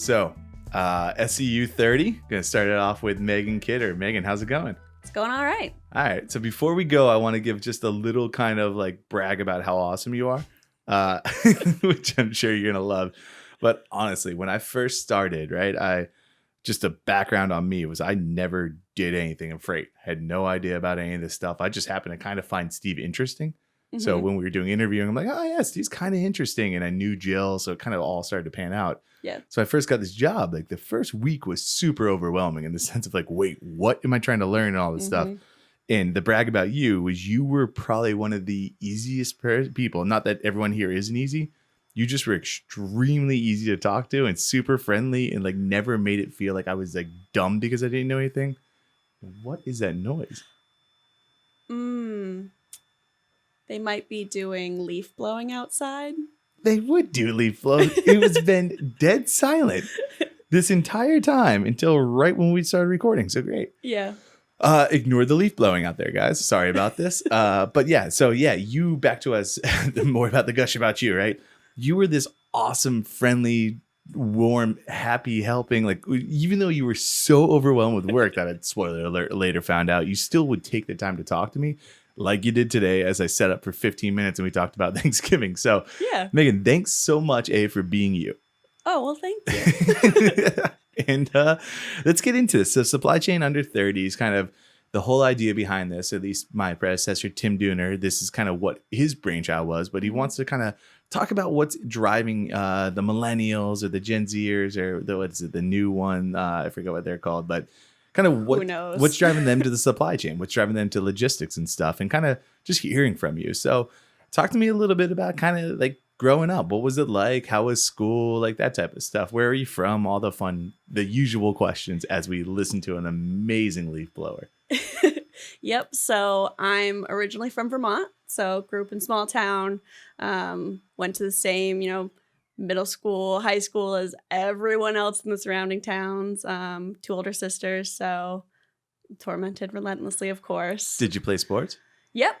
So, SCU 30, gonna start it off with Meagan Kidder. Meagan, how's it going? It's going all right. All right. So before we go, I want to give just a little kind of like brag about how awesome you are, which I'm sure you're gonna love. But honestly, when I first started, right, just a background on me was I never did anything in freight. I had no idea about any of this stuff. I just happened to kind of find Steve interesting. So when we were doing interviewing, I'm like, oh yeah, Steve's kind of interesting. And I knew Jill, so it kind of all started to pan out. Yeah. So I first got this job. Like the first week was super overwhelming in the sense of like, wait, what am I trying to learn and all this stuff? And the brag about you was you were probably one of the easiest people. Not that everyone here isn't easy. You just were extremely easy to talk to and super friendly and like never made it feel like I was like dumb because I didn't know anything. What is that noise? They might be doing leaf blowing outside. They would do leaf blowing. It was been dead silent this entire time until right when we started recording. So great. Yeah. Ignore the leaf blowing out there, guys. Sorry about this. But yeah, so yeah, you back to us. More about the gush about you, right? You were this awesome, friendly, warm, happy, helping. Like even though you were so overwhelmed with work that I'd spoiler alert later found out, you still would take the time to talk to me. Like you did today as I set up for 15 minutes and we talked about Thanksgiving. So yeah, Meagan, thanks so much, for being you. Oh, well, thank you. And let's get into this. So supply chain under 30 is kind of the whole idea behind this. At least my predecessor, Tim Dooner, this is kind of what his brainchild was. But he wants to kind of talk about what's driving the millennials or the Gen Zers or the new one. I forget what they're called, but kind of what's driving them to the supply chain, what's driving them to logistics and stuff, and kind of just hearing from you. So talk to me a little bit about kind of like growing up. What was it like? How was school? Like that type of stuff. Where are you from? All the fun, the usual questions as we listen to an amazing leaf blower. Yep. So I'm originally from Vermont. So grew up in small town, went to the same, middle school, high school as everyone else in the surrounding towns. 2 older sisters, so tormented relentlessly, of course. Did you play sports? Yep.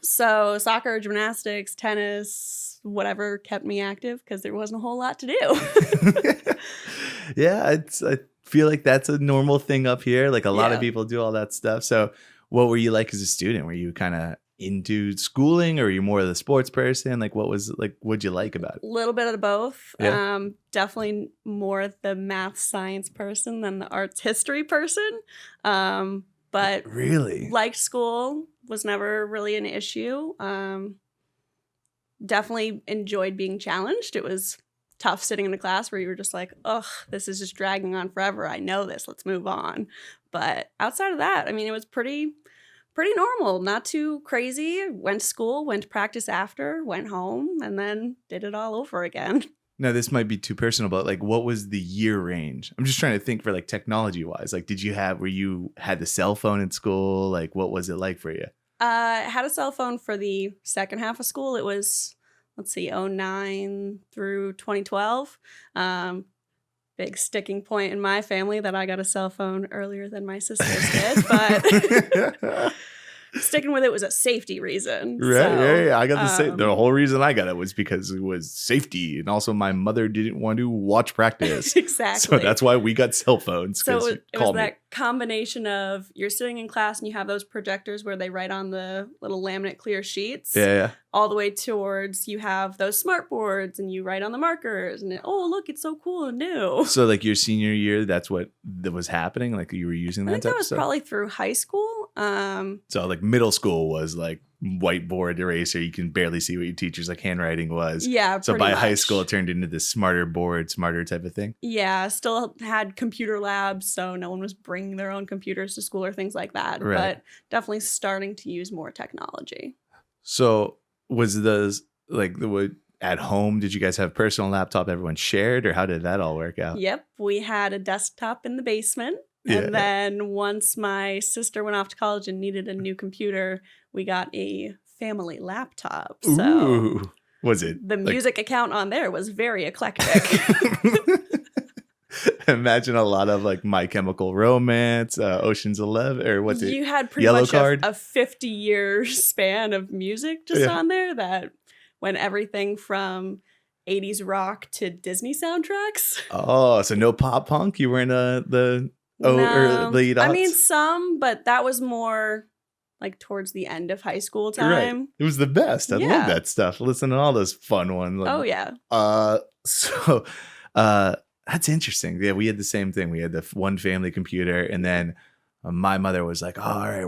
So soccer, gymnastics, tennis, whatever kept me active because there wasn't a whole lot to do. Yeah, I feel like that's a normal thing up here. Like a lot of people do all that stuff. So what were you like as a student? Were you kind of into schooling or were you more of the sports person? Like what'd you like about it? A little bit of both. Yeah. Definitely more the math science person than the arts history person. But really liked school, was never really an issue. Definitely enjoyed being challenged. It was tough sitting in a class where you were just like, ugh, this is just dragging on forever. I know this. Let's move on. But outside of that, I mean, it was pretty normal, not too crazy. Went to school, went to practice after, went home, and then did it all over again. Now, this might be too personal, but like, what was the year range? I'm just trying to think for like technology wise. Like, where you had the cell phone in school? Like, what was it like for you? I had a cell phone for the second half of school. It was, 2009 through 2012. Big sticking point in my family that I got a cell phone earlier than my sisters did, but sticking with it was a safety reason. Right, so, yeah. I got the whole reason I got it was because it was safety, and also my mother didn't want to watch practice. Exactly. So that's why we got cell phones. So it was that combination of you're sitting in class and you have those projectors where they write on the little laminate clear sheets. Yeah. All the way towards you have those smart boards and you write on the markers and look, it's so cool and new. So like your senior year, that's what that was happening? Like you were using that I think type that was of stuff? Probably through high school. So like middle school was like whiteboard eraser. You can barely see what your teacher's like handwriting was. Yeah, so by much. High school, it turned into this smarter type of thing. Yeah, still had computer labs, so no one was bringing their own computers to school or things like that. Right. But definitely starting to use more technology. So was at home, did you guys have personal laptop everyone shared, or how did that all work out? Yep, we had a desktop in the basement. And then once my sister went off to college and needed a new computer, we got a family laptop. So Ooh, was it? The music account on there was very eclectic. Imagine a lot of like My Chemical Romance, Ocean's 11, or what's it? You had pretty Yellow much Card? a 50-year span of music just on there that went everything from 80s rock to Disney soundtracks. Oh, so no pop punk? You were in the or No. late I mean, aughts? some, but that was more like towards the end of high school Right. time. It was the best. I love Yeah. that stuff. Listen to all those fun ones. Like, Oh, yeah. So that's interesting. Yeah, we had the same thing. We had the one family computer, and then my mother was like, oh, all right,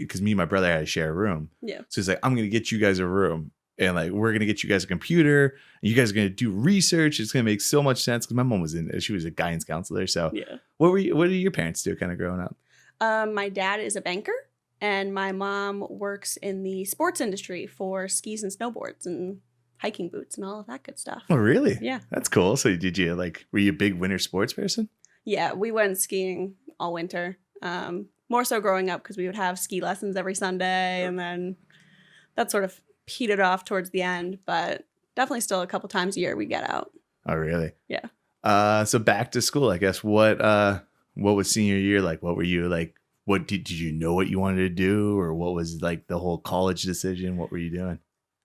because me and my brother had to share a room. Yeah. So he's like, I'm gonna get you guys a room, and like we're gonna get you guys a computer, and you guys are gonna do research. It's gonna make so much sense because my mom she was a guidance counselor. So Yeah. what did your parents do kind of growing up? My dad is a banker, and my mom works in the sports industry for skis and snowboards and hiking boots and all of that good stuff. Oh, really? Yeah. That's cool. So were you a big winter sports person? Yeah, we went skiing all winter. More so growing up because we would have ski lessons every Sunday, and then that sort of petered off towards the end, but definitely still a couple times a year we get out. Oh, really? Yeah. So back to school, I guess. What was senior year like? What were you like? What did you know what you wanted to do, or what was like the whole college decision? What were you doing?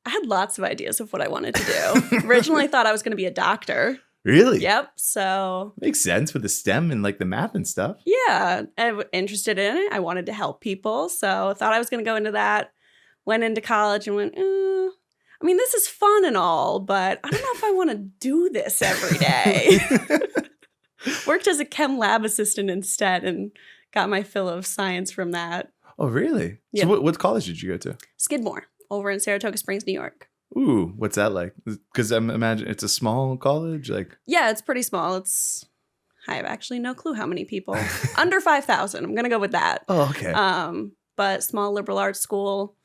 I had lots of ideas of what I wanted to do. Originally, I thought I was going to be a doctor. Really? Yep. So Makes sense with the STEM and like the math and stuff. yeah, I was interested in it. I wanted to help people. So I thought I was going to go into that. Went into college and went, I mean, this is fun and all, but I don't know if I want to do this every day. Worked as a chem lab assistant instead and got my fill of science from that. Oh, really? Yeah. So what college did you go to? Skidmore over in Saratoga Springs, New York. Ooh, what's that like? Because I'm imagine it's a small college. Like, Yeah, it's pretty small. I have actually no clue how many people. Under 5,000. I'm going to go with that. oh, okay. But small liberal arts school,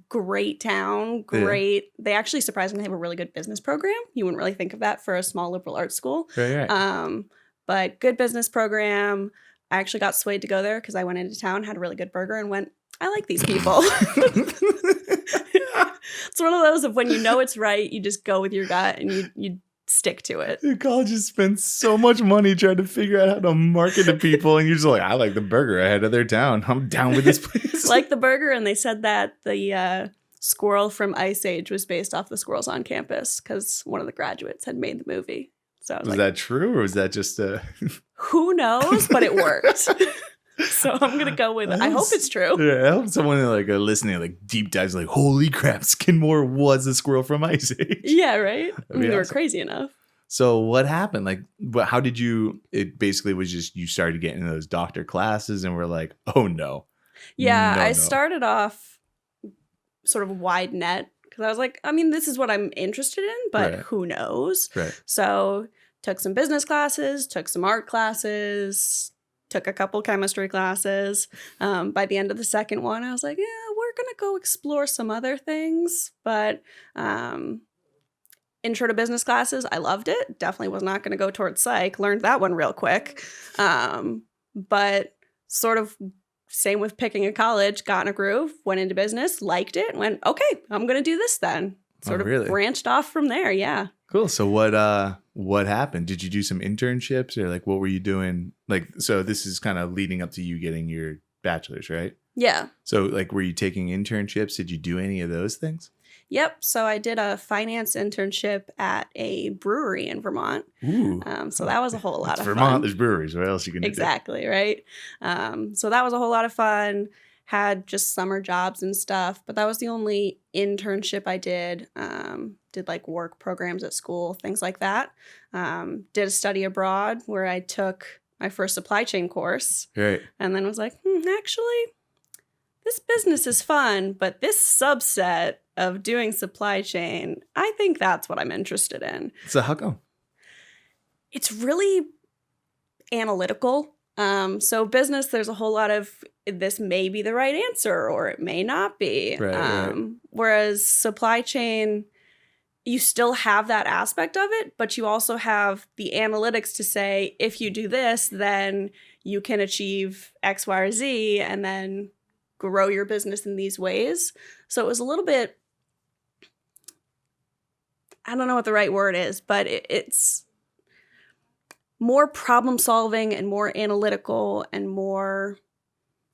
great town, great. They actually surprisingly have a really good business program. You wouldn't really think of that for a small liberal arts school. Right. But good business program. I actually got swayed to go there because I went into town, had a really good burger, and went, I like these people. It's one of those of when you know it's right, you just go with your gut and you stick to it. Your colleges spend so much money trying to figure out how to market to people, and you're just like, I like the burger ahead of their town. I'm down with this place. Like the burger, and they said that the squirrel from Ice Age was based off the squirrels on campus because one of the graduates had made the movie. So I was like, that true, or was that just a... Who knows? But it worked. So I'm going to go with it. I hope it's true. Yeah, I hope someone like listening like deep dives like, holy crap, Skidmore was a squirrel from Ice Age. Yeah, right? I mean, they were awesome. crazy enough. So what happened? Like, how did you, it basically was just you started getting those doctor classes and were like, oh no. Yeah, No, I no. started off sort of wide net because I was like, I mean, this is what I'm interested in, but Right. who knows? Right. So took some business classes, took some art classes, took a couple chemistry classes. By the end of the second one, I was like, yeah, we're going to go explore some other things. But intro to business classes, I loved it. Definitely was not going to go towards psych. Learned that one real quick. But sort of same with picking a college, got in a groove, went into business, liked it, went, okay, I'm going to do this then. Sort of really? branched off from there. Yeah. Cool. So what happened? Did you do some internships or like what were you doing? Like, so this is kind of leading up to you getting your bachelor's, right? Yeah. So like, were you taking internships? Did you do any of those things? Yep. So I did a finance internship at a brewery in Vermont. Ooh. So that was a whole lot It's of Vermont, fun. there's breweries. What else you can do? Exactly, right? So that was a whole lot of fun. Had just summer jobs and stuff, but that was the only internship I did. Did like work programs at school, things like that. Did a study abroad where I took my first supply chain course Right. and then was like, actually, this business is fun, but this subset of doing supply chain, I think that's what I'm interested in. So how come? It's really analytical. So business, there's a whole lot of this may be the right answer or it may not be. Right. Whereas supply chain, you still have that aspect of it, but you also have the analytics to say, if you do this, then you can achieve X, Y, or Z, and then grow your business in these ways. So it was a little bit, I don't know what the right word is, but it's more problem solving and more analytical and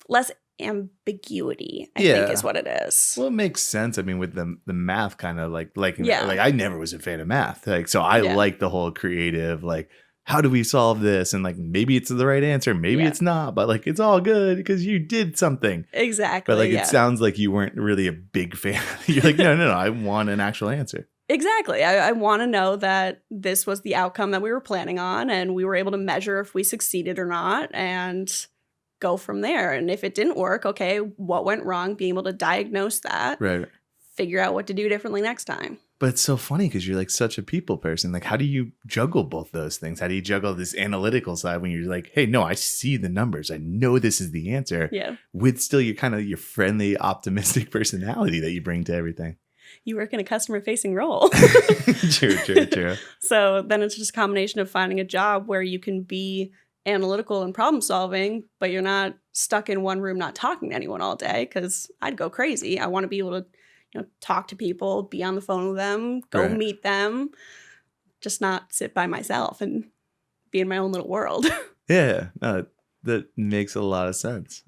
less ambiguity, I think is what it is. Well, it makes sense. I mean, with the math kind of like Yeah. I never was a fan of math. Like, so I Yeah. like the whole creative, like, how do we solve this? And like, maybe it's the right answer, maybe it's not, but like, it's all good because you did something. Exactly. But like, it sounds like you weren't really a big fan. You're like, no, I want an actual answer. Exactly. I want to know that this was the outcome that we were planning on, and we were able to measure if we succeeded or not and go from there. And if it didn't work, okay, what went wrong? Being able to diagnose that, Right. figure out what to do differently next time. But it's so funny because you're like such a people person. Like, how do you juggle both those things? How do you juggle this analytical side when you're like, hey, no, I see the numbers. I know this is the answer. Yeah. With still your kind of your friendly, optimistic personality that you bring to everything. You work in a customer-facing role. True. So then it's just a combination of finding a job where you can be analytical and problem solving, but you're not stuck in one room not talking to anyone all day, because I'd go crazy. I want to be able to talk to people, be on the phone with them, go meet them, just not sit by myself and be in my own little world. Yeah, no, that makes a lot of sense.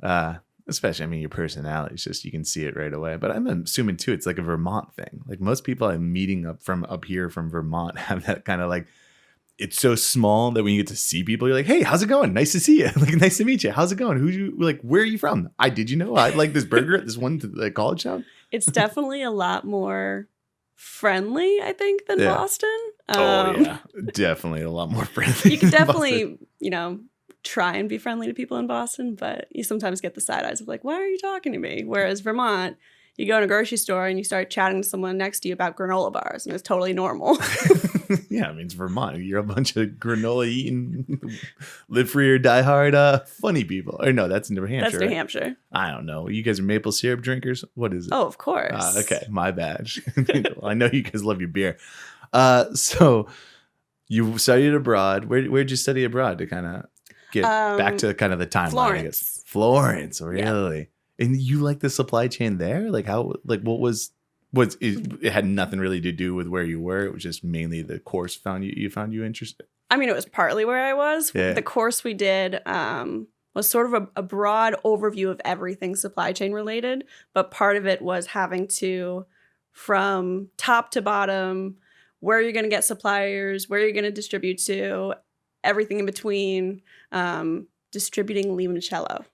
Especially, I mean, your personality is just, you can see it right away. But I'm assuming too, it's like a Vermont thing. Like most people I'm meeting up here from Vermont have that kind of like, it's so small that when you get to see people, you're like, hey, how's it going? Nice to see you. Like, nice to meet you. How's it going? Where are you from? Did you know I like this burger at this one college town? It's definitely a lot more friendly, I think, than Boston. Yeah, definitely a lot more friendly. You can definitely, try and be friendly to people in Boston, but you sometimes get the side eyes of like, why are you talking to me? Whereas Vermont, you go in a grocery store and you start chatting to someone next to you about granola bars, and it's totally normal. Yeah, I mean, it's Vermont. You're a bunch of granola eating, live free or die hard, funny people. Or no, that's New Hampshire. That's New Hampshire. I don't know. You guys are maple syrup drinkers? What is it? Oh, of course. Okay, my bad. I know you guys love your beer. So you studied abroad. Where'd you study abroad to kind of get back to kind of the timeline? Florence. I guess. Florence, really? Yeah. And you like the supply chain there? Like how? Like what was? It had nothing really to do with where you were. It was just mainly the course found you interested. I mean, it was partly where I was. Yeah. The course we did was sort of a broad overview of everything supply chain related, but part of it was having to, from top to bottom, where you're going to get suppliers, where you're going to distribute to, everything in between, distributing limoncello.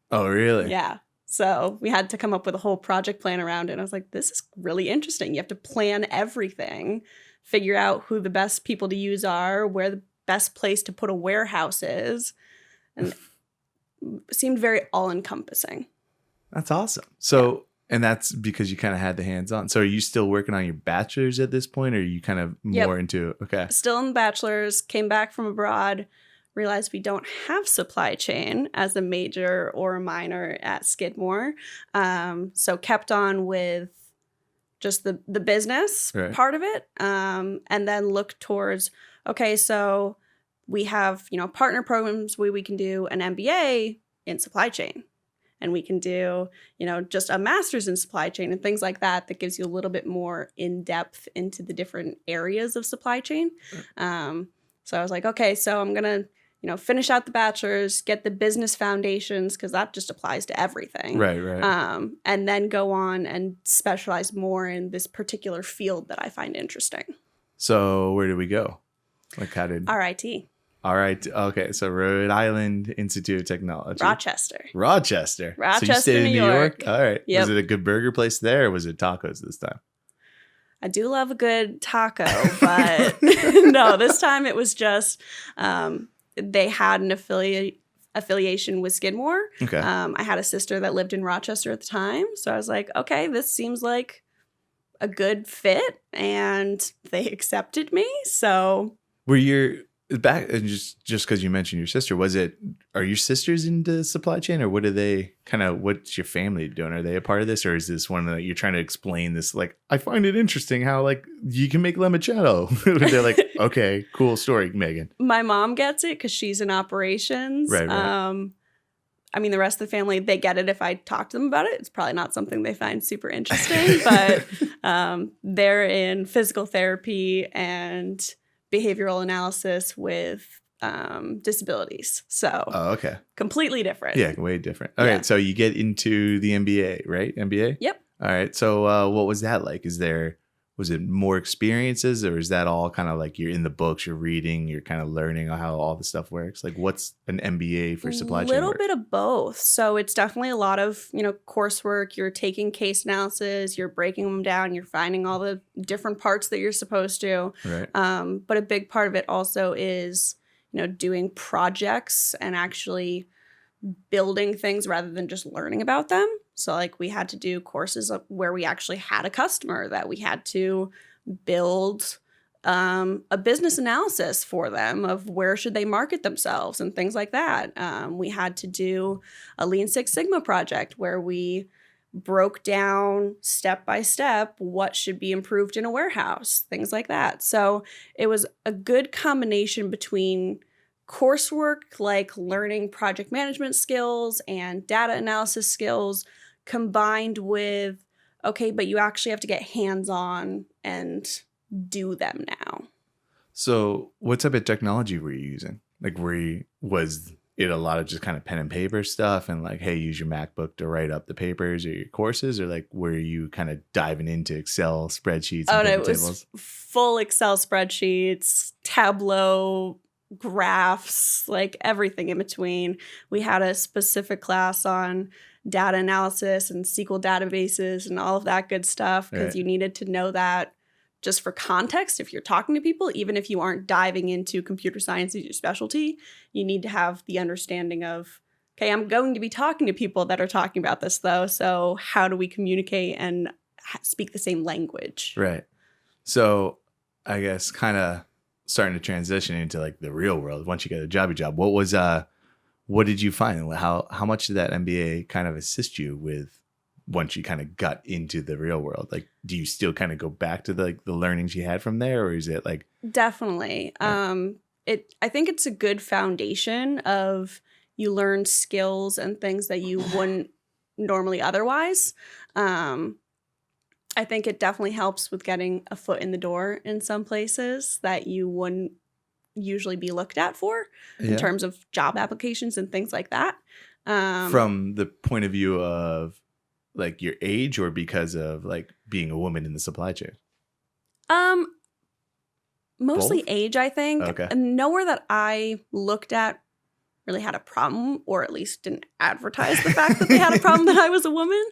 Oh, really? Yeah. So we had to come up with a whole project plan around it. And I was like, this is really interesting. You have to plan everything, figure out who the best people to use are, where the best place to put a warehouse is. And it seemed very all-encompassing. That's awesome. So, and that's because you kind of had the hands-on. So are you still working on your bachelor's at this point, or are you kind of more into, okay. Still in the bachelor's, came back from abroad, realized we don't have supply chain as a major or a minor at Skidmore. So kept on with just the business part of it. And then looked towards, okay, so we have, partner programs where we can do an MBA in supply chain. And we can do, just a master's in supply chain and things like that gives you a little bit more in-depth into the different areas of supply chain. So I was like, okay, so I'm going to, finish out the bachelor's, get the business foundations, because that just applies to everything. Right. And then go on and specialize more in this particular field that I find interesting. So where did we go? Like how did... RIT. All right. Okay. So Rhode Island Institute of Technology. Rochester, So you stayed in New York? All right. Yep. Was it a good burger place there, or was it tacos this time? I do love a good taco, but no, this time it was just they had an affiliation with Skidmore. Okay. I had a sister that lived in Rochester at the time. So I was like, okay, this seems like a good fit. And they accepted me. So were you back, and just because you mentioned your sister, are your sisters into supply chain, or what's your family doing? Are they a part of this, or is this one that you're trying to explain this? Like, I find it interesting how like you can make limoncello. They're like, okay, cool story, Meagan. My mom gets it because she's in operations. Right. I mean, the rest of the family, they get it if I talk to them about it. It's probably not something they find super interesting, but they're in physical therapy and behavioral analysis with disabilities. So Oh, okay. completely different. Yeah, way different. All right, so you get into the MBA, right? MBA? Yep. All right. So what was that like? Was it more experiences, or is that all kind of like you're in the books, you're reading, you're kind of learning how all the stuff works? Like what's an MBA for supply chain Little work? bit of both. So it's definitely a lot of, coursework. You're taking case analysis, you're breaking them down, you're finding all the different parts that you're supposed to. Right. But a big part of it also is, doing projects and actually building things rather than just learning about them. So like we had to do courses where we actually had a customer that we had to build a business analysis for them of where should they market themselves and things like that. We had to do a Lean Six Sigma project where we broke down step by step what should be improved in a warehouse, things like that. So it was a good combination between coursework, like learning project management skills and data analysis skills, combined with, okay, but you actually have to get hands-on and do them now. So what type of technology were you using? Like was it a lot of just kind of pen and paper stuff and like, hey, use your MacBook to write up the papers or your courses, or like were you kind of diving into Excel spreadsheets and it tables? was full Excel spreadsheets, Tableau, graphs, like everything in between. We had a specific class on data analysis and SQL databases and all of that good stuff because you needed to know that just for context. If you're talking to people, even if you aren't diving into computer science as your specialty, you need to have the understanding of, okay, I'm going to be talking to people that are talking about this though. So how do we communicate and speak the same language? Right. So I guess kind of starting to transition into like the real world once you get a job. What did you find? How much did that MBA kind of assist you with once you kind of got into the real world? Like, do you still kind of go back to the learnings you had from there, or is it like definitely? I think it's a good foundation of you learn skills and things that you wouldn't normally otherwise. I think it definitely helps with getting a foot in the door in some places that you wouldn't usually be looked at for in terms of job applications and things like that. From the point of view of like your age, or because of like being a woman in the supply chain? Mostly Both? age, I think. Okay. And nowhere that I looked at really had a problem, or at least didn't advertise the fact that they had a problem that I was a woman.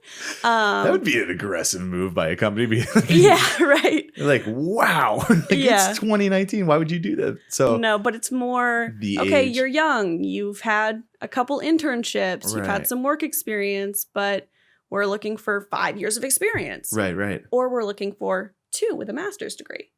That would be an aggressive move by a company. Yeah, right. Like, wow. It's 2019. Why would you do that? So no, but it's more, okay, age. You're young. You've had a couple internships. Right. You've had some work experience, but we're looking for 5 years of experience. Right. Or we're looking for 2 with a master's degree.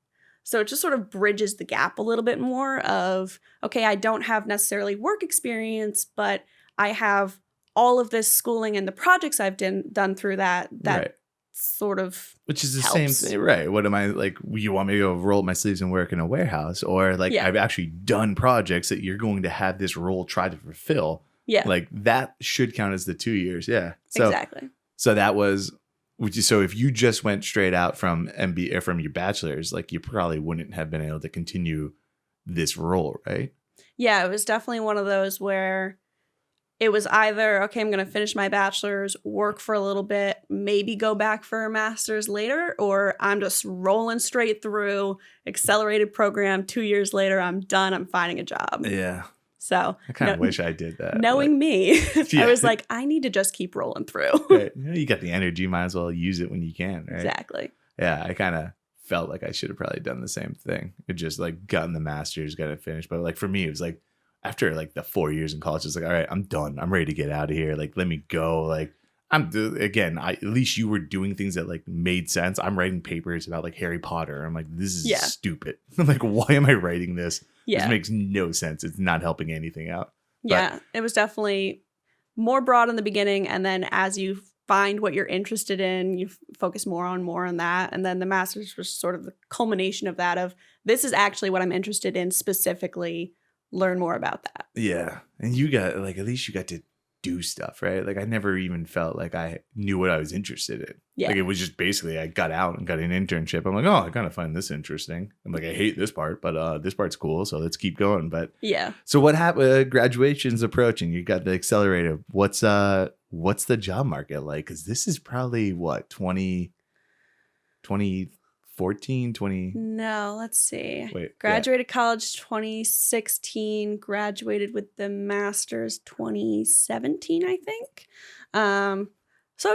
So it just sort of bridges the gap a little bit more of, okay, I don't have necessarily work experience, but I have all of this schooling and the projects I've done through that right. Sort of which is the helps. Same thing, right? What am I like? You want me to go roll up my sleeves and work in a warehouse, or like I've actually done projects that you're going to have this role try to fulfill. Yeah, like that should count as the 2 years. Yeah, so, exactly. So that was. So if you just went straight out from MBA or from your bachelor's, like you probably wouldn't have been able to continue this role, right? Yeah, it was definitely one of those where it was either, okay, I'm going to finish my bachelor's, work for a little bit, maybe go back for a master's later, or I'm just rolling straight through, accelerated program, 2 years later, I'm done, I'm finding a job. Yeah. So I kind of wish I did that. Knowing me, I was like, I need to just keep rolling through. Right. You got the energy, might as well use it when you can, right? Exactly. Yeah, I kind of felt like I should have probably done the same thing. It just like gotten the master's, got it finished. But like for me, it was like after like the 4 years in college, it's like, all right, I'm done. I'm ready to get out of here. Like, let me go. Like, at least you were doing things that like made sense. I'm writing papers about like Harry Potter. I'm like, this is stupid. I'm like, why am I writing this? Yeah. This makes no sense. It's not helping anything out. Yeah, it was definitely more broad in the beginning. And then as you find what you're interested in, you focus more on that. And then the master's was sort of the culmination of that of this is actually what I'm interested in specifically. Learn more about that. Yeah. And you got like, at least you got to do stuff, right? Like I never even felt like I knew what I was interested in. Yeah. Like it was just basically I got out and got an internship. I'm like, oh, I kind of find this interesting. I'm like, I hate this part, but this part's cool, so let's keep going. But Yeah. so what happened? Graduation's approaching. You got the accelerator. What's the job market like? Because this is probably what 2014, 20. No, let's see. Wait, Graduated college 2016, graduated with the master's 2017, I think. So I mean,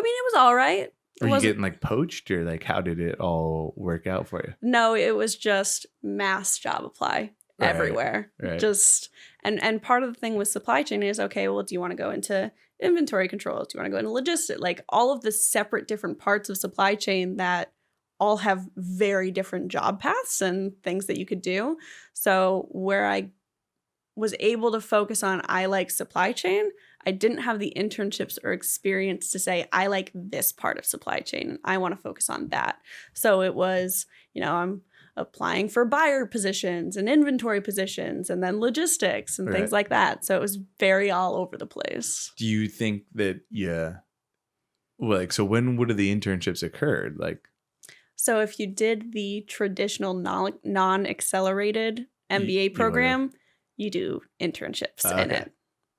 it was all right. Were you getting like poached, or like how did it all work out for you? No, it was just mass job apply everywhere. Right. Just and part of the thing with supply chain is, okay, well, do you want to go into inventory controls? Do you want to go into logistics? Like all of the separate different parts of supply chain that all have very different job paths and things that you could do. So where I was able to focus on I like supply chain, I didn't have the internships or experience to say I like this part of supply chain. I want to focus on that. So it was, I'm applying for buyer positions and inventory positions and then logistics and things like that. So it was very all over the place. Do you think that so when would have the internships occurred? Like, so if you did the traditional non-accelerated MBA program, you do internships in it.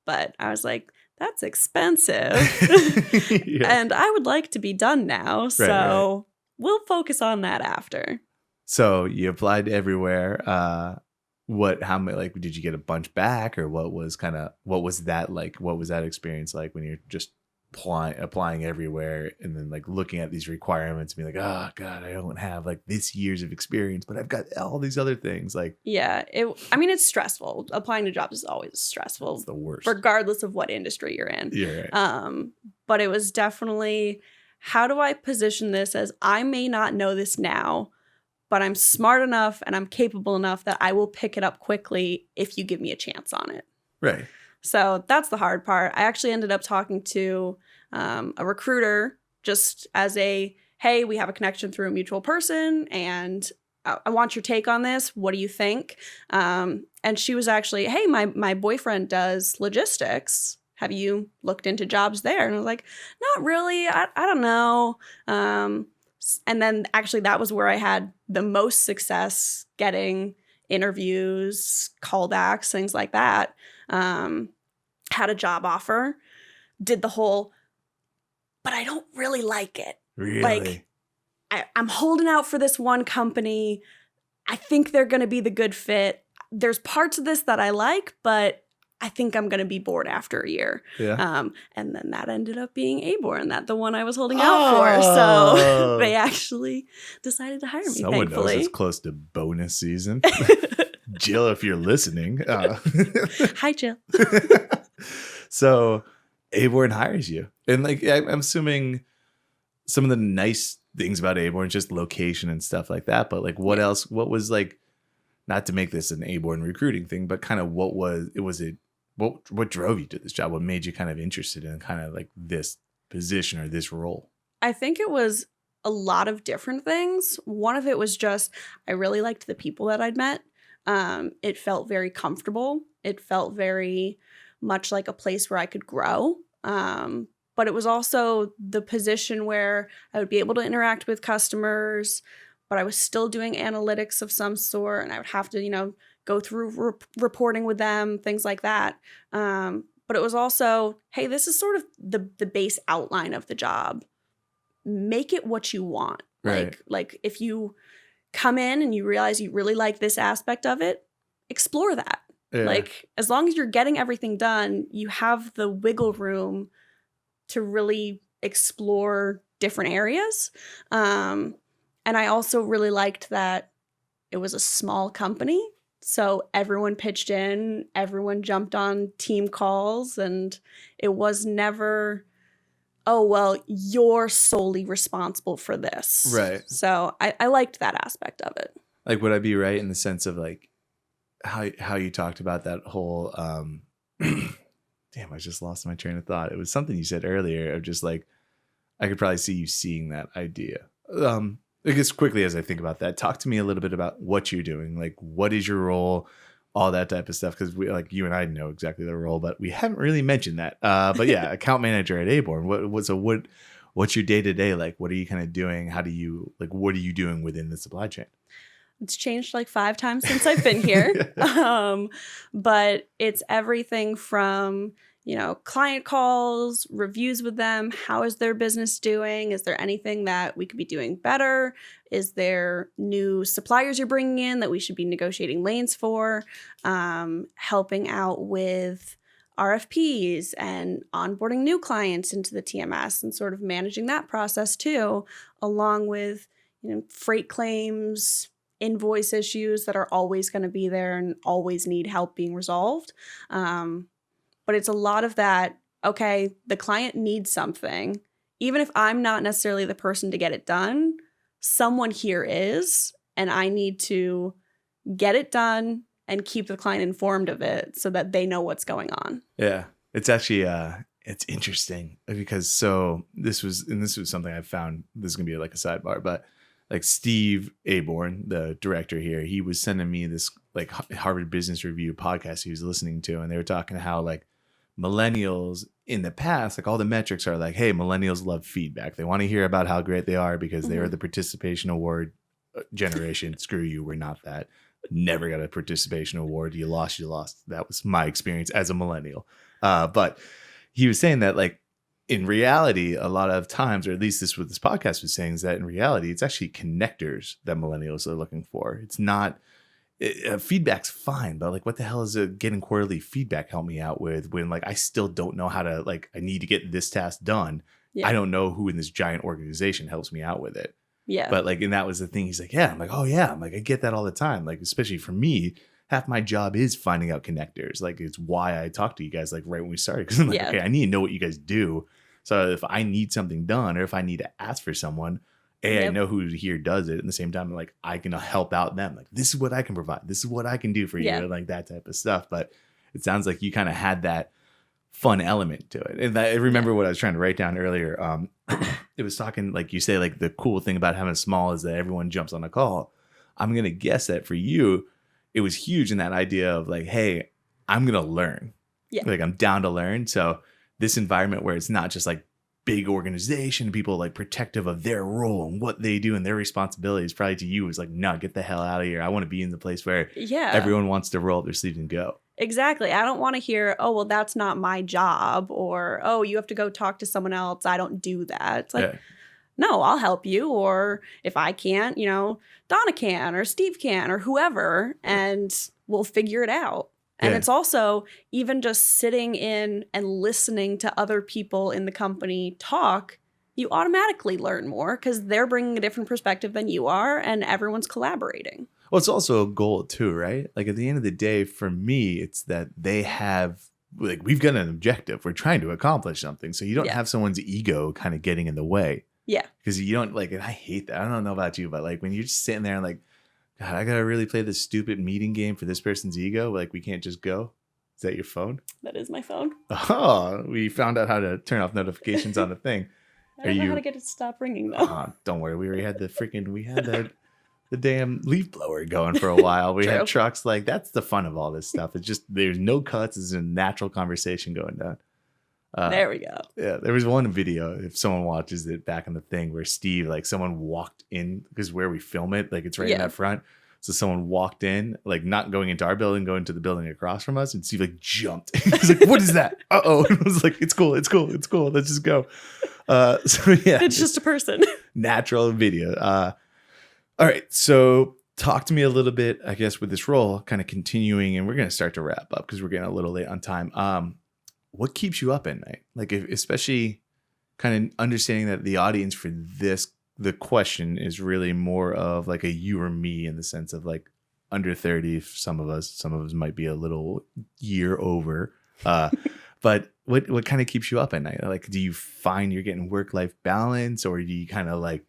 But I was like, that's expensive. And I would like to be done now. So we'll focus on that after. So you applied everywhere. How many, like, did you get a bunch back, or what was that like? What was that experience like when you're just applying everywhere and then like looking at these requirements and be like, oh God, I don't have like this years of experience, but I've got all these other things. Like, yeah, it's stressful. Applying to jobs is always stressful. It's the worst, regardless of what industry you're in. Yeah, right. But it was definitely, how do I position this as I may not know this now, but I'm smart enough and I'm capable enough that I will pick it up quickly if you give me a chance on it. Right. So that's the hard part. I actually ended up talking to a recruiter just as hey, we have a connection through a mutual person and I want your take on this. What do you think? And she was actually, hey, my boyfriend does logistics. Have you looked into jobs there? And I was like, not really. I don't know. And then actually that was where I had the most success getting interviews, callbacks, things like that. Had a job offer, did the whole, but I don't really like it. Really? Like, I'm holding out for this one company. I think they're going to be the good fit. There's parts of this that I like, but I think I'm going to be bored after a year. Yeah. And then that ended up being Aborn, the one I was holding out for. So they actually decided to hire me, Someone thankfully. knows it's close to bonus season. Jill, if you're listening. Hi, Jill. So Aborn hires you. And like, I'm assuming some of the nice things about Aborn is just location and stuff like that. But like, what else? What was like, not to make this an Aborn recruiting thing, but kind of what drove you to this job? What made you kind of interested in kind of like this position or this role? I think it was a lot of different things. One of it was just, I really liked the people that I'd met. It felt very comfortable. It felt very much like a place where I could grow. But it was also the position where I would be able to interact with customers, but I was still doing analytics of some sort, and I would have to, go through reporting with them, things like that. But it was also, hey, this is sort of the base outline of the job. Make it what you want. Right. Like if you come in and you realize you really like this aspect of it, explore that. Yeah. Like, as long as you're getting everything done, you have the wiggle room to really explore different areas. And I also really liked that it was a small company. So everyone pitched in, everyone jumped on team calls, and it was never, oh, well, you're solely responsible for this. Right. So I liked that aspect of it. Like, would I be right in the sense of like, how you talked about that whole damn, I just lost my train of thought. It was something you said earlier of just like, I could probably see you seeing that idea. I guess quickly as I think about that, talk to me a little bit about what you're doing. Like, what is your role? all that type of stuff, because we, like, you and I know exactly the role, but we haven't really mentioned that. But yeah, account manager at Aborn. What's your day to day like? What are you kind of doing? How do you what are you doing within the supply chain? It's changed like 5 times since I've been here. But it's everything from, client calls, reviews with them. How is their business doing? Is there anything that we could be doing better? Is there new suppliers you're bringing in that we should be negotiating lanes for? Helping out with RFPs and onboarding new clients into the TMS and sort of managing that process too, along with, freight claims, invoice issues that are always going to be there and always need help being resolved. But it's a lot of that, okay, the client needs something. Even if I'm not necessarily the person to get it done, someone here is, and I need to get it done and keep the client informed of it so that they know what's going on. Yeah. It's actually it's interesting because this was something I found. This is gonna be like a sidebar, but like Steve Aborn, the director here, he was sending me this like Harvard Business Review podcast he was listening to, and they were talking how like millennials in the past, like all the metrics are like, hey, millennials love feedback. They want to hear about how great they are because they are the participation award generation. Screw you, we're not that. Never got a participation award. You lost. That was my experience as a millennial. But he was saying that like in reality, a lot of times, or at least this is what this podcast was saying, is that in reality, it's actually connectors that millennials are looking for. It's not feedback's fine, but like what the hell is getting quarterly feedback help me out with when like I still don't know how to, like, I need to get this task done. Yeah. I don't know who in this giant organization helps me out with it. Yeah. But like, and that was the thing. He's like, yeah. I'm like, oh yeah. I'm like, I get that all the time. Like, especially for me, half my job is finding out connectors. Like, it's why I talk to you guys like right when we started. Because I'm like, okay, I need to know what you guys do. So if I need something done or if I need to ask for someone, I know who here does it. At the same time, like, I can help out them. Like, this is what I can provide. This is what I can do for you. Like that type of stuff. But it sounds like you kind of had that fun element to it. And I remember what I was trying to write down earlier. It was talking, like you say, like the cool thing about having small is that everyone jumps on a call. I'm going to guess that for you, it was huge in that idea of like, hey, I'm going to learn. Yeah. Like, I'm down to learn. So this environment where it's not just like big organization, people like protective of their role and what they do and their responsibilities, probably to you was like, no, get the hell out of here. I want to be in the place where everyone wants to roll up their sleeves and go. Exactly. I don't want to hear, oh, well, that's not my job, or, oh, you have to go talk to someone else. I don't do that. It's like, no, I'll help you. Or if I can't, Donna can, or Steve can, or whoever, and we'll figure it out. And it's also even just sitting in and listening to other people in the company talk, you automatically learn more because they're bringing a different perspective than you are, and everyone's collaborating. Well, it's also a goal too, right? Like at the end of the day, for me, it's that they have, like, we've got an objective. We're trying to accomplish something. So you don't have someone's ego kind of getting in the way. Yeah. Because you don't, like, and I hate that. I don't know about you, but like when you're just sitting there and like, God, I got to really play this stupid meeting game for this person's ego. Like, we can't just go. Is that your phone? That is my phone. Oh, we found out how to turn off notifications on the thing. I don't know how to get it to stop ringing though. Don't worry. We already had the damn leaf blower going for a while. We had trucks. Like, that's the fun of all this stuff. It's just, there's no cuts. It's a natural conversation going down. There we go. Yeah, there was one video, if someone watches it back in the thing, where Steve, like, someone walked in, because where we film it, like, it's right in that front. So someone walked in, like, not going into our building, going to the building across from us, and Steve, like, jumped. He's like, what is that? Uh-oh. And I was like, it's cool. Let's just go. So yeah. It's just a person. Natural video. All right. So talk to me a little bit, I guess, with this role, kind of continuing, and we're going to start to wrap up because we're getting a little late on time. What keeps you up at night? Like, especially kind of understanding that the audience for the question is really more of like a you or me, in the sense of like under 30, some of us might be a little year over. But what kind of keeps you up at night? Like, do you find you're getting work-life balance, or do you kind of like,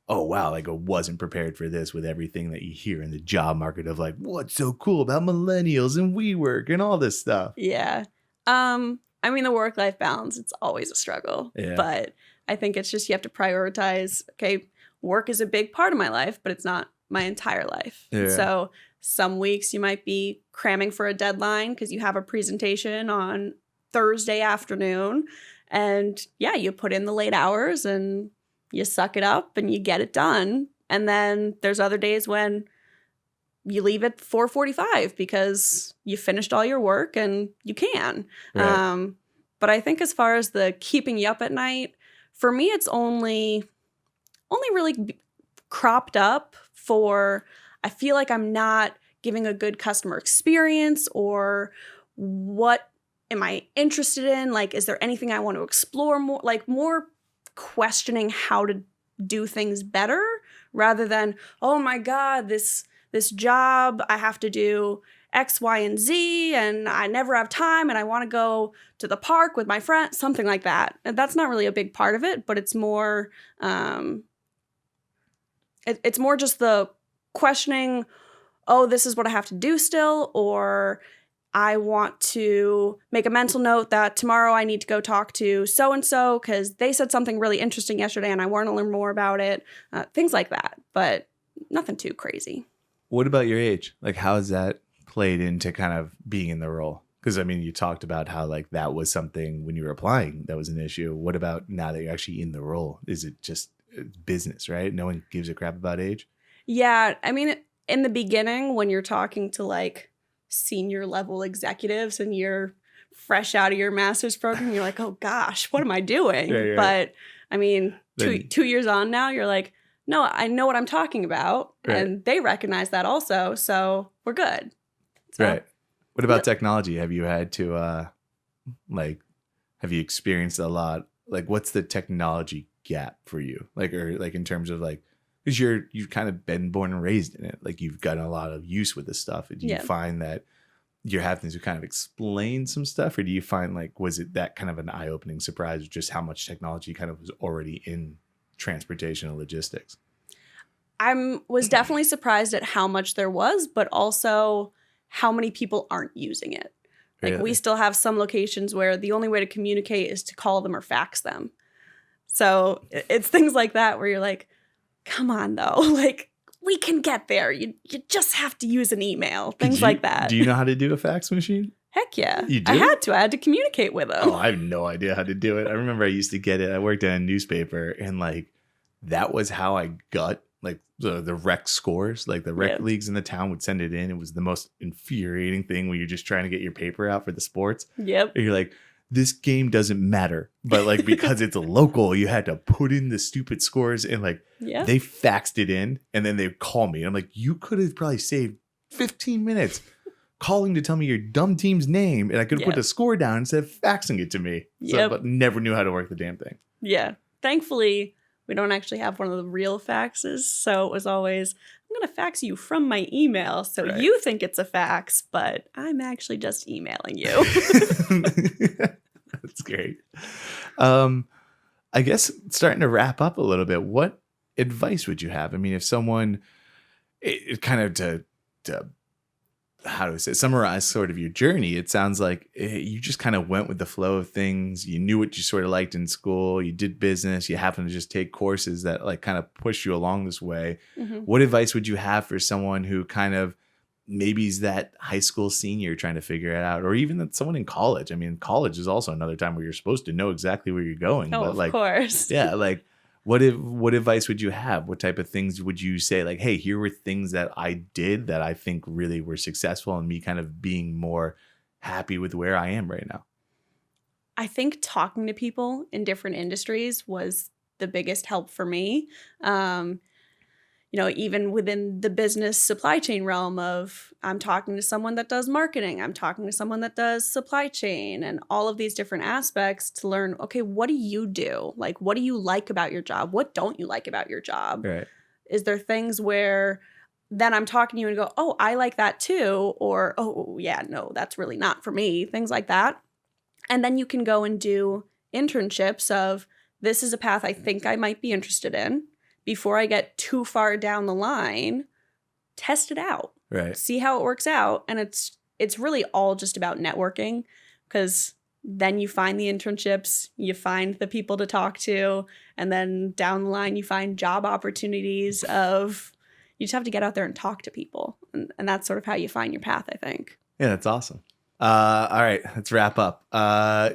oh, wow, like I wasn't prepared for this, with everything that you hear in the job market of like, what's so cool about millennials and WeWork and all this stuff? Yeah. I mean, the work-life balance, it's always a struggle, but I think it's just, you have to prioritize, okay, work is a big part of my life, but it's not my entire life. Yeah. So Some weeks you might be cramming for a deadline because you have a presentation on Thursday afternoon. And yeah, you put in the late hours and you suck it up and you get it done. And then there's other days when you leave at 4:45 because you finished all your work and you can. Right. But I think as far as the keeping you up at night, for me, it's only really cropped up for, I feel like I'm not giving a good customer experience, or what am I interested in? Like, is there anything I want to explore more? Like, more questioning how to do things better rather than, oh my God, this job, I have to do X, Y, and Z, and I never have time, and I want to go to the park with my friend, something like that. And that's not really a big part of it, but it's more, it's more just the questioning, oh, this is what I have to do still, or I want to make a mental note that tomorrow I need to go talk to so-and-so because they said something really interesting yesterday and I want to learn more about it. Things like that, but nothing too crazy. What about your age? Like, how has that played into kind of being in the role? Because, I mean, you talked about how, like, that was something when you were applying that was an issue. What about now that you're actually in the role? Is it just business, right? No one gives a crap about age? Yeah, I mean, in the beginning, when you're talking to, like, senior level executives and you're fresh out of your master's program, you're like, oh, gosh, what am I doing? Right. But, I mean, two years on now, you're like, no, I know what I'm talking about. Right. And they recognize that also. So we're good. So, right. What about technology? Have you had to, have you experienced a lot? Like, what's the technology gap for you? Like, or like in terms of like, because you've kind of been born and raised in it. Like, you've gotten a lot of use with this stuff. Do you find that you're having to kind of explain some stuff? Or do you find, like, was it that kind of an eye-opening surprise just how much technology kind of was already in transportation and logistics? I was definitely surprised at how much there was, but also how many people aren't using it. Like, Really? we still have some locations where the only way to communicate is to call them or fax them. So it's things like that where you're like, come on, though. Like, we can get there. You just have to use an email. Things like that. Do you know how to do a fax machine? Heck yeah. You do? I had to communicate with them. Oh, I have no idea how to do it. I remember I used to get it. I worked at a newspaper, and like that was how I got like the rec scores. Like the rec leagues in the town would send it in. It was the most infuriating thing when you're just trying to get your paper out for the sports. Yep. And you're like, this game doesn't matter. But like, because it's local, you had to put in the stupid scores, and like they faxed it in, and then they'd call me. I'm like, you could have probably saved 15 minutes calling to tell me your dumb team's name, and I could have put the score down instead of faxing it to me. So, but never knew how to work the damn thing. Yeah. Thankfully, we don't actually have one of the real faxes. So it was always, I'm going to fax you from my email. So you think it's a fax, but I'm actually just emailing you. That's great. I guess starting to wrap up a little bit, what advice would you have? I mean, if someone, it kind of to how do I say, summarize sort of your journey, it sounds like you just kind of went with the flow of things. You knew what you sort of liked in school. You did business. You happened to just take courses that like kind of pushed you along this way. Mm-hmm. What advice would you have for someone who kind of maybe is that high school senior trying to figure it out, or even that someone in college? I mean, college is also another time where you're supposed to know exactly where you're going. Oh, but like, of course. Yeah, like what advice would you have? What type of things would you say? Like, hey, here were things that I did that I think really were successful and me kind of being more happy with where I am right now. I think talking to people in different industries was the biggest help for me. Even within the business supply chain realm of I'm talking to someone that does marketing, I'm talking to someone that does supply chain and all of these different aspects to learn, okay, what do you do? Like, what do you like about your job? What don't you like about your job? Right. Is there things where then I'm talking to you and go, oh, I like that too. Or, oh, yeah, no, that's really not for me. Things like that. And then you can go and do internships of this is a path I think I might be interested in. Before I get too far down the line, test it out. Right. See how it works out. And it's really all just about networking, because then you find the internships, you find the people to talk to, and then down the line you find job opportunities of, you just have to get out there and talk to people. And that's sort of how you find your path, I think. Yeah, that's awesome. All right, let's wrap up.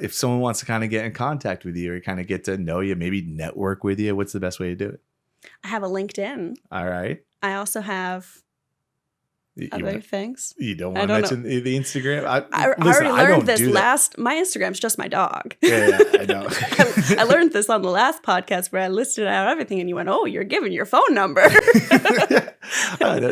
If someone wants to kind of get in contact with you or kind of get to know you, maybe network with you, what's the best way to do it? I have a LinkedIn. All right. I also have other things. You don't want to mention the Instagram? I already learned this my Instagram's just my dog. Yeah, I know. I learned this on the last podcast where I listed out everything and you went, oh, you're giving your phone number.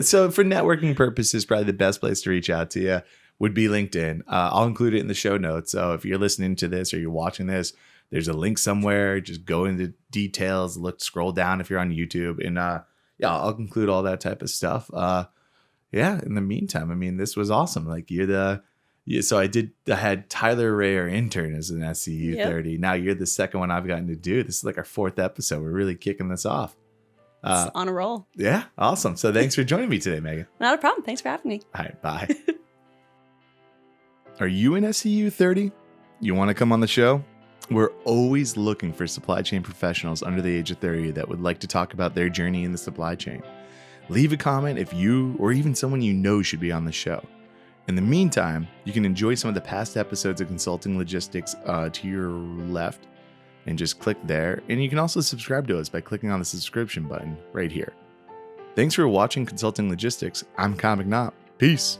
So for networking purposes, probably the best place to reach out to you would be LinkedIn. I'll include it in the show notes. So if you're listening to this or you're watching this, there's a link somewhere. Just go into details, scroll down if you're on YouTube. And I'll include all that type of stuff. In the meantime, I mean, this was awesome. Like so I had Tyler Ray, our intern, as an SCU 30. Now you're the second one I've gotten to do. This is like our 4th episode. We're really kicking this off. It's on a roll. Yeah, awesome. So thanks for joining me today, Meagan. Not a problem. Thanks for having me. All right, bye. Are you an SCU 30? You want to come on the show? We're always looking for supply chain professionals under the age of 30 that would like to talk about their journey in the supply chain. Leave a comment if you or even someone you know should be on the show. In the meantime, you can enjoy some of the past episodes of Consulting Logistics to your left and just click there. And you can also subscribe to us by clicking on the subscription button right here. Thanks for watching Consulting Logistics. I'm Kyle McNaught. Peace.